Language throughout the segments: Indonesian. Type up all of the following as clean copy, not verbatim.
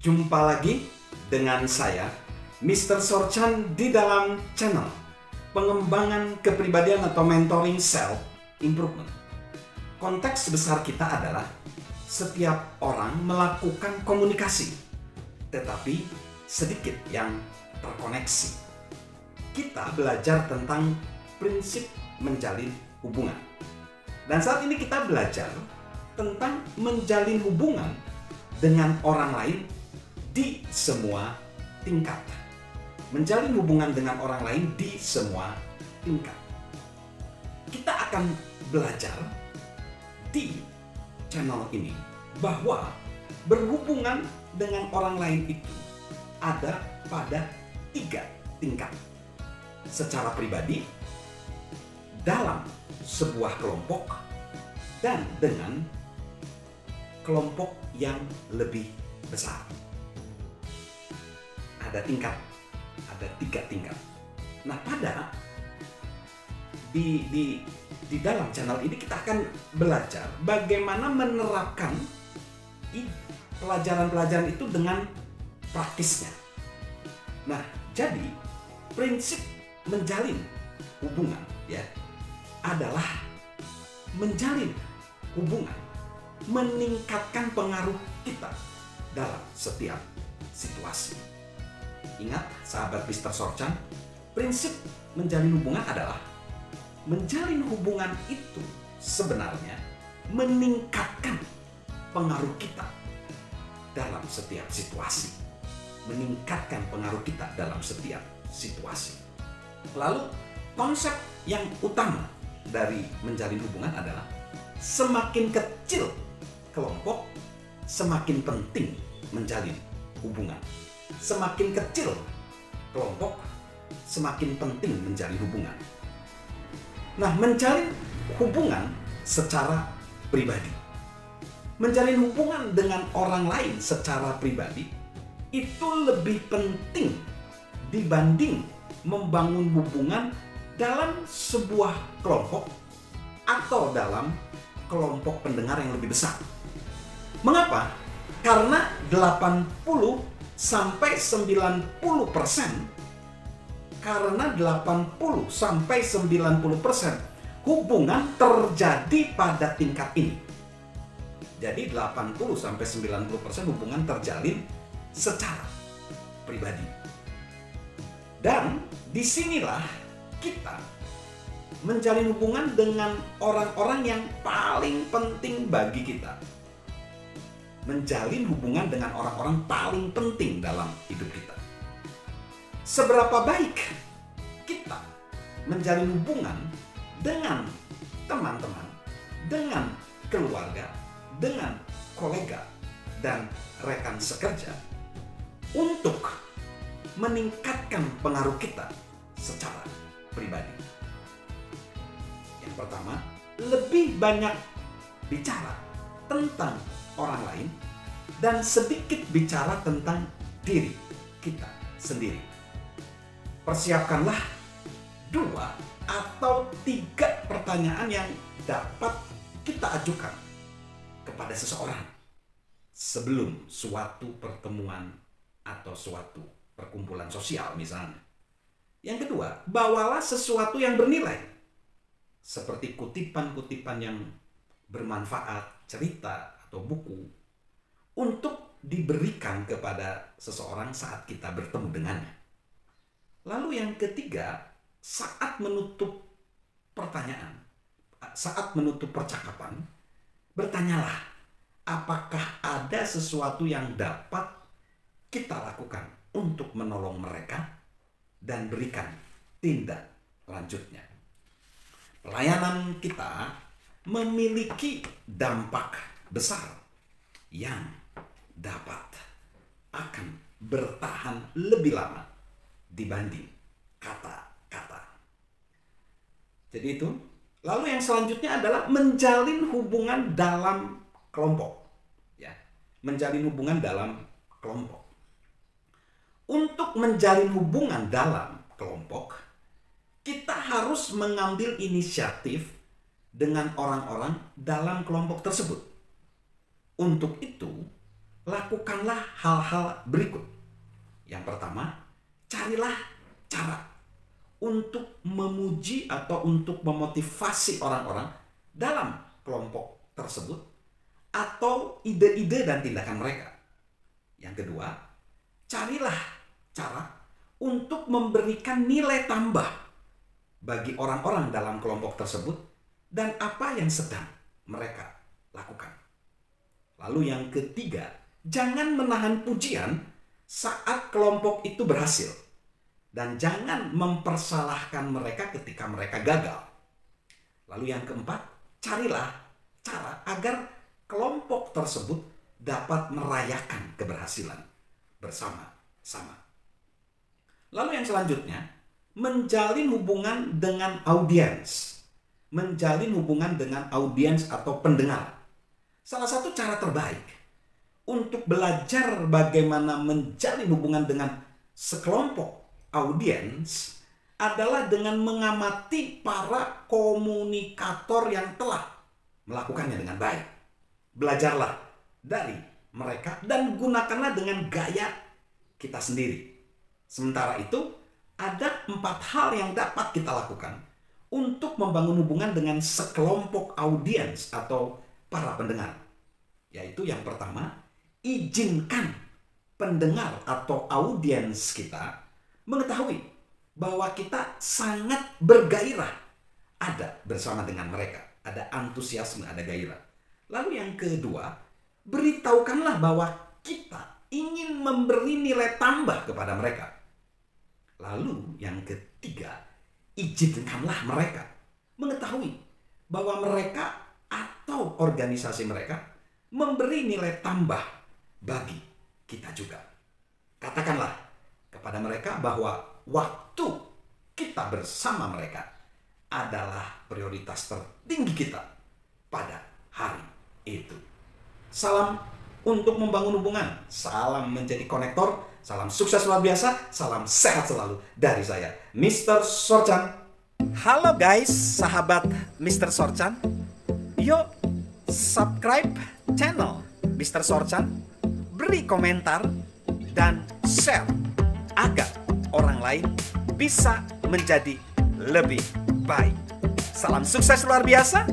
Jumpa lagi dengan saya, Mr. Sorchan, di dalam channel pengembangan kepribadian atau mentoring self improvement. Konteks besar kita adalah setiap orang melakukan komunikasi, tetapi sedikit yang terkoneksi. Kita belajar tentang prinsip menjalin hubungan. Dan saat ini kita belajar tentang menjalin hubungan dengan orang lain di semua tingkat. Menjalin hubungan dengan orang lain di semua tingkat. Kita akan belajar di channel ini bahwa berhubungan dengan orang lain itu ada pada 3 tingkat. Secara pribadi, dalam sebuah kelompok, dan dengan kelompok yang lebih besar. Ada 3 tingkat. Nah, di dalam channel ini kita akan belajar bagaimana menerapkan pelajaran-pelajaran itu dengan praktisnya. Nah, jadi prinsip menjalin hubungan adalah menjalin hubungan, meningkatkan pengaruh kita dalam setiap situasi. Ingat, sahabat Mr. Sorchan, prinsip menjalin hubungan adalah menjalin hubungan itu sebenarnya meningkatkan pengaruh kita dalam setiap situasi. Meningkatkan pengaruh kita dalam setiap situasi. Lalu, konsep yang utama dari menjalin hubungan adalah semakin kecil kelompok, semakin penting menjalin hubungan. Semakin kecil kelompok, semakin penting menjalin hubungan. Nah, menjalin hubungan secara pribadi. Menjalin hubungan dengan orang lain secara pribadi itu lebih penting dibanding membangun hubungan dalam sebuah kelompok atau dalam kelompok pendengar yang lebih besar. Mengapa? Karena 80 sampai 90%, karena 80 sampai 90% hubungan terjadi pada tingkat ini. Jadi 80 sampai 90% hubungan terjalin secara pribadi. Dan disinilah kita menjalin hubungan dengan orang-orang yang paling penting bagi kita. Menjalin hubungan dengan orang-orang paling penting dalam hidup kita. Seberapa baik kita menjalin hubungan dengan teman-teman, dengan keluarga, dengan kolega, dan rekan sekerja untuk meningkatkan pengaruh kita secara pribadi. Yang pertama, lebih banyak bicara tentang orang lain dan sedikit bicara tentang diri kita sendiri. Persiapkanlah 2 atau 3 pertanyaan yang dapat kita ajukan kepada seseorang sebelum suatu pertemuan atau suatu perkumpulan sosial misalnya. Yang kedua, bawalah sesuatu yang bernilai seperti kutipan-kutipan yang bermanfaat, cerita, atau buku untuk diberikan kepada seseorang saat kita bertemu dengannya. Lalu yang ketiga, saat menutup pertanyaan, saat menutup percakapan, bertanyalah apakah ada sesuatu yang dapat kita lakukan untuk menolong mereka dan berikan tindak lanjutnya. Pelayanan kita memiliki dampak besar yang dapat akan bertahan lebih lama dibanding kata-kata. Jadi itu. Lalu yang selanjutnya adalah menjalin hubungan dalam kelompok. Menjalin hubungan dalam kelompok. Untuk menjalin hubungan dalam kelompok, kita harus mengambil inisiatif dengan orang-orang dalam kelompok tersebut. Untuk itu, lakukanlah hal-hal berikut. Yang pertama, carilah cara untuk memuji atau untuk memotivasi orang-orang dalam kelompok tersebut atau ide-ide dan tindakan mereka. Yang kedua, carilah cara untuk memberikan nilai tambah bagi orang-orang dalam kelompok tersebut dan apa yang sedang mereka lakukan. Lalu yang ketiga, jangan menahan pujian saat kelompok itu berhasil. Dan jangan mempersalahkan mereka ketika mereka gagal. Lalu yang keempat, carilah cara agar kelompok tersebut dapat merayakan keberhasilan bersama-sama. Lalu yang selanjutnya, menjalin hubungan dengan audiens. Menjalin hubungan dengan audiens atau pendengar. Salah satu cara terbaik untuk belajar bagaimana menjalin hubungan dengan sekelompok audiens adalah dengan mengamati para komunikator yang telah melakukannya dengan baik. Belajarlah dari mereka dan gunakanlah dengan gaya kita sendiri. Sementara itu, ada 4 hal yang dapat kita lakukan untuk membangun hubungan dengan sekelompok audiens atau para pendengar. Yaitu yang pertama, izinkan pendengar atau audiens kita mengetahui bahwa kita sangat bergairah ada bersama dengan mereka. Ada antusiasme, ada gairah. Lalu yang kedua, beritahukanlah bahwa kita ingin memberi nilai tambah kepada mereka. Lalu yang ketiga, izinkanlah mereka mengetahui bahwa mereka atau organisasi mereka memberi nilai tambah bagi kita juga. Katakanlah kepada mereka bahwa waktu kita bersama mereka adalah prioritas tertinggi kita pada hari itu. Salam untuk membangun hubungan, salam menjadi konektor, salam sukses luar biasa, salam sehat selalu dari saya, Mr. Sorchan. Halo guys, sahabat Mr. Sorchan. Yuk subscribe channel Mr. Sorchan, beri komentar dan share agar orang lain bisa menjadi lebih baik. Salam sukses luar biasa,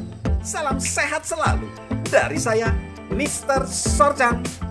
salam sehat selalu dari saya, Mr. Sorchan.